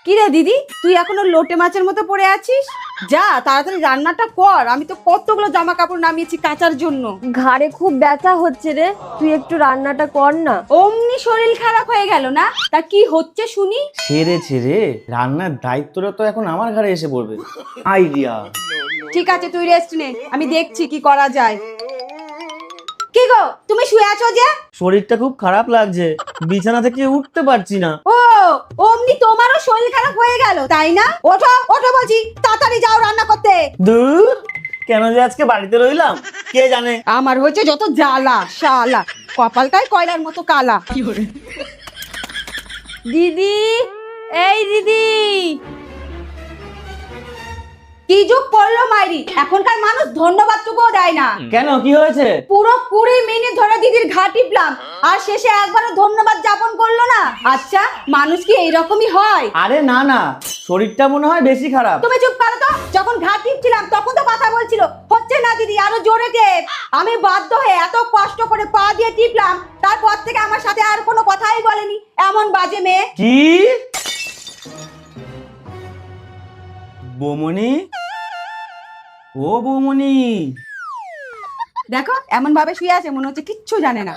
কি রে দিদি, তুই এখনো লোটে মাছের মতো পড়ে আছিস? যা তাড়াতাড়ি রান্নাটা কর, আমি তো কতগুলো জামা কাপড় নামিয়েছি কাচার জন্য। ঘাড়ে খুব ব্যথা হচ্ছে রে, তুই একটু রান্নাটা কর না। অমনি শরীর খারাপ হয়ে গেল না? তা কি হচ্ছে শুনি? ছেড়েছে রে, রান্নার দায়িত্বটা তো এখন আমার ঘাড়ে এসে পড়বে। আইডিয়া। ঠিক আছে, তুই রেস্ট নে, আমি দেখছি কি করা যায়। কি গো, তুমি শুয়ে আছো যে? শরীরটা খুব খারাপ লাগছে, বিছানা থেকে উঠতে পারছি না। ও, অমনি তোমারও শরীর খারাপ হয়ে গেল তাই না? ওঠো ওঠো বলছি, তাড়াতাড়ি যাও রান্না করতে। দূর, কেন যে আজকে বাড়িতে রইলাম কে জানে। আমার হয়েছে যত জ্বালা শালা, কপালটাই কয়লার মতো কালা। দিদি, এই দিদি। কি যুগ পড়লো মাইরি, এখনকার মানুষ ধন্যবাদটুকুও দেয় না। কেন, কি হয়েছে? পুরো 20 মিনিট ধরে দিদির ঘা টিপলাম, আর শেষে একবারও ধন্যবাদ যাপন করলো না। আচ্ছা, মানুষ কি এইরকমই হয়? আরে না না, শরীরটা মনে হয় বেশি খারাপ। তুমি চুপ করো তো, যখন ঘা টিপছিলাম তখন তো কথা বলছিল। হচ্ছে না দিদি, আরো জোরে টেপ। আমি বাধ্য হয়ে এত কষ্ট করে পা দিয়ে টিপলাম, তারপর থেকে আমার সাথে আর কোনো কথাই বলেনি। এমন বাজে মেয়ে। কি বৌমনি, ও বৌমনি। দেখো এমন ভাবে শুয়ে আছে, মনে হচ্ছে কিচ্ছু জানে না।